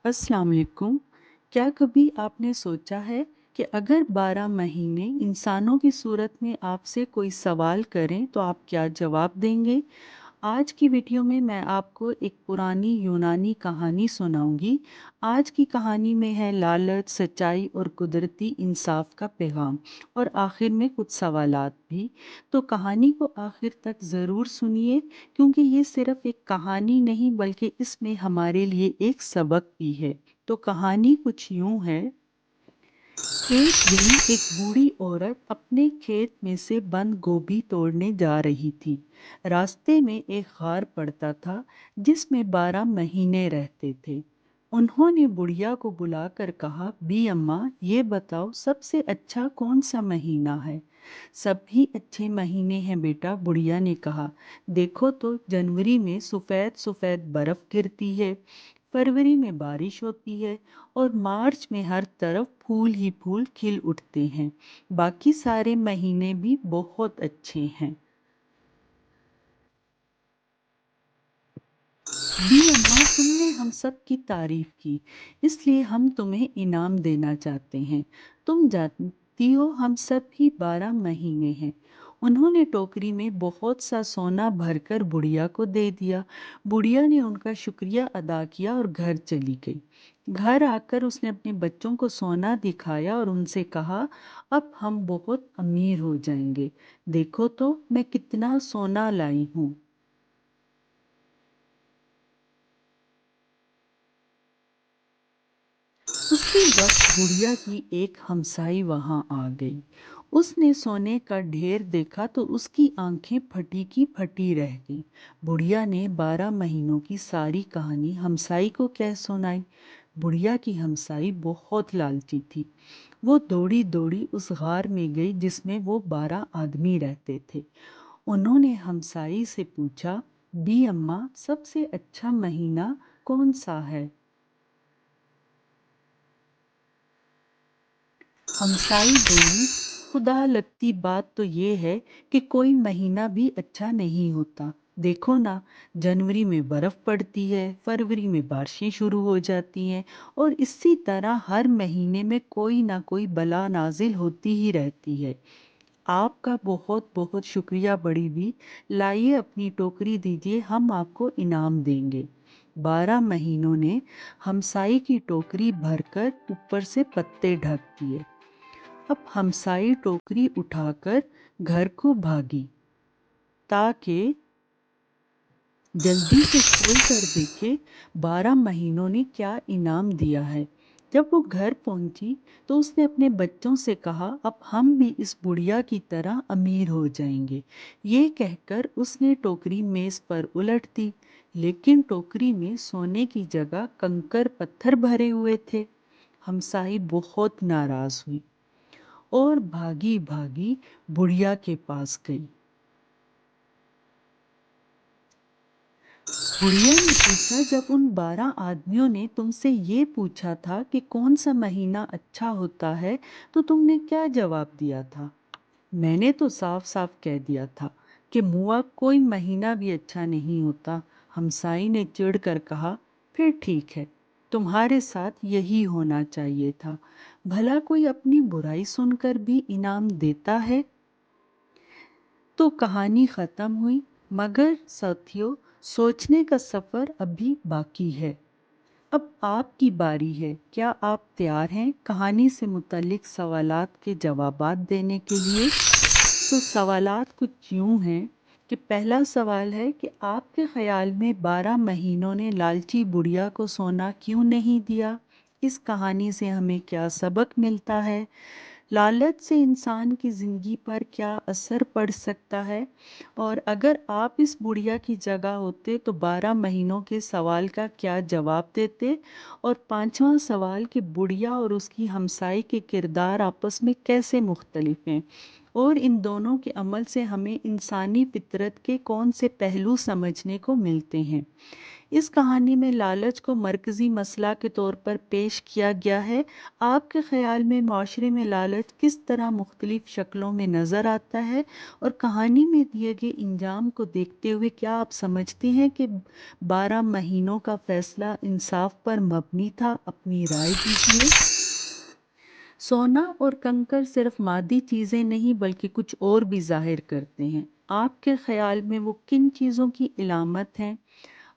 अस्सलाम वालेकुम। क्या कभी आपने सोचा है कि अगर 12 महीने इंसानों की सूरत में आपसे कोई सवाल करें तो आप क्या जवाब देंगे? आज की वीडियो में मैं आपको एक पुरानी यूनानी कहानी सुनाऊंगी। आज की कहानी में है लालच, सच्चाई और कुदरती इंसाफ का पैगाम और आखिर में कुछ सवालात भी। तो कहानी को आखिर तक ज़रूर सुनिए क्योंकि ये सिर्फ एक कहानी नहीं बल्कि इसमें हमारे लिए एक सबक भी है। तो कहानी कुछ यूं है। एक दिन एक बूढ़ी औरत अपने खेत में से बंद गोभी तोड़ने जा रही थी। रास्ते में एक गार पड़ता था जिसमें 12 महीने रहते थे। उन्होंने बुढ़िया को बुलाकर कहा, बी अम्मा, ये बताओ सबसे अच्छा कौन सा महीना है? सभी अच्छे महीने हैं बेटा, बुढ़िया ने कहा। देखो तो जनवरी में सफ़ेद सफ़ेद बर्फ गिरती है, फरवरी में बारिश होती है और मार्च में हर तरफ फूल ही फूल खिल उठते हैं। बाकी सारे महीने भी बहुत अच्छे हैं। बी अम्मा, तुमने हम सब की तारीफ की, इसलिए हम तुम्हें इनाम देना चाहते हैं। तुम जानती हो हम सब ही 12 महीने हैं। उन्होंने टोकरी में बहुत सा सोना भरकर बुढ़िया को दे दिया। बुढ़िया ने उनका शुक्रिया अदा किया और घर चली गई। घर आकर उसने अपने बच्चों को सोना दिखाया और उनसे कहा, अब हम बहुत अमीर हो जाएंगे। देखो तो मैं कितना सोना लाई हूँ। उसी वक्त बुढ़िया की एक हमसाई वहां आ गई। उसने सोने का ढेर देखा तो उसकी आंखें फटी की फटी रह गईं। बुढ़िया ने 12 महीनों की सारी कहानी हमसाई को कह सुनाई। बुढ़िया की हमसाई बहुत लालची थी। वो दौड़ी दौड़ी उस गार में गई जिसमें वो 12 आदमी रहते थे। उन्होंने हमसाई से पूछा, बी अम्मा, सबसे अच्छा महीना कौन सा है? हमसाई बोली, खुदा लगती बात तो ये है कि कोई महीना भी अच्छा नहीं होता। देखो ना, जनवरी में बर्फ पड़ती है, फरवरी में बारिशें शुरू हो जाती हैं और इसी तरह हर महीने में कोई ना कोई बला नाजिल होती ही रहती है। आपका बहुत बहुत शुक्रिया बड़ी भी। लाइए अपनी टोकरी दीजिए, हम आपको इनाम देंगे। 12 महीनों ने हमसाई की टोकरी भरकर ऊपर से पत्ते ढक दिए। अब हमसाई टोकरी उठाकर घर को भागी ताकि जल्दी से खोल कर देखे 12 महीनों ने क्या इनाम दिया है। जब वो घर पहुंची तो उसने अपने बच्चों से कहा, अब हम भी इस बुढ़िया की तरह अमीर हो जाएंगे। ये कहकर उसने टोकरी मेज पर उलट दी, लेकिन टोकरी में सोने की जगह कंकर पत्थर भरे हुए थे। हमसाई बहुत नाराज हुई और भागी भागी बुढ़िया के पास गई। बुढ़िया ने पूछा, जब उन 12 आदमियों ने तुमसे ये पूछा था कि कौन सा महीना अच्छा होता है तो तुमने क्या जवाब दिया था? मैंने तो साफ साफ कह दिया था कि मुआ कोई महीना भी अच्छा नहीं होता। हमसाई ने चिढ़ कर कहा, फिर ठीक है, तुम्हारे साथ यही होना चाहिए था। भला कोई अपनी बुराई सुनकर भी इनाम देता है? तो कहानी ख़त्म हुई, मगर साथियों, सोचने का सफ़र अभी बाकी है। अब आपकी बारी है। क्या आप तैयार हैं कहानी से मुतल्लिक सवालात के जवाबात देने के लिए? तो सवालात कुछ यूँ हैं कि पहला सवाल है कि आपके ख़्याल में 12 महीनों ने लालची बुढ़िया को सोना क्यों नहीं दिया? इस कहानी से हमें क्या सबक मिलता है? लालच से इंसान की ज़िंदगी पर क्या असर पड़ सकता है? और अगर आप इस बुढ़िया की जगह होते तो 12 महीनों के सवाल का क्या जवाब देते? और पांचवा सवाल कि बुढ़िया और उसकी हमसाई के किरदार आपस में कैसे मुख्तलिफ हैं और इन दोनों के अमल से हमें इंसानी फितरत के कौन से पहलू समझने को मिलते हैं? اس کہانی میں لالچ کو مرکزی مسئلہ کے طور پر پیش کیا گیا ہے۔ آپ کے خیال میں معاشرے میں لالچ کس طرح مختلف شکلوں میں نظر آتا ہے، اور کہانی میں دیے گئے انجام کو دیکھتے ہوئے کیا آپ سمجھتے ہیں کہ 12 مہینوں کا فیصلہ انصاف پر مبنی تھا؟ اپنی رائے دیجیے۔ سونا اور کنکر صرف مادی چیزیں نہیں بلکہ کچھ اور بھی ظاہر کرتے ہیں۔ آپ کے خیال میں وہ کن چیزوں کی علامت ہیں؟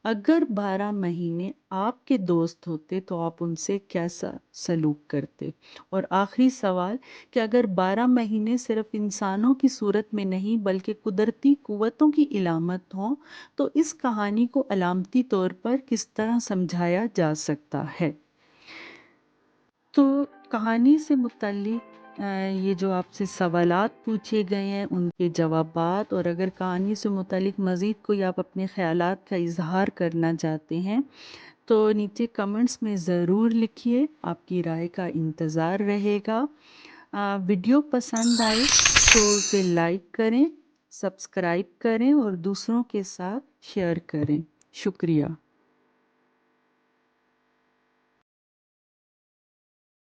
اگر 12 مہینے آپ کے دوست ہوتے تو آپ ان سے کیسا سلوک کرتے؟ اور آخری سوال کہ اگر 12 مہینے صرف انسانوں کی صورت میں نہیں بلکہ قدرتی قوتوں کی علامت ہوں تو اس کہانی کو علامتی طور پر کس طرح سمجھایا جا سکتا ہے؟ تو کہانی سے متعلق یہ جو آپ سے سوالات پوچھے گئے ہیں ان کے جوابات، اور اگر کہانی سے متعلق مزید کوئی آپ اپنے خیالات کا اظہار کرنا چاہتے ہیں تو نیچے کمنٹس میں ضرور لکھیے، آپ کی رائے کا انتظار رہے گا۔ ویڈیو پسند آئے تو اسے لائک کریں، سبسکرائب کریں اور دوسروں کے ساتھ شیئر کریں۔ شکریہ۔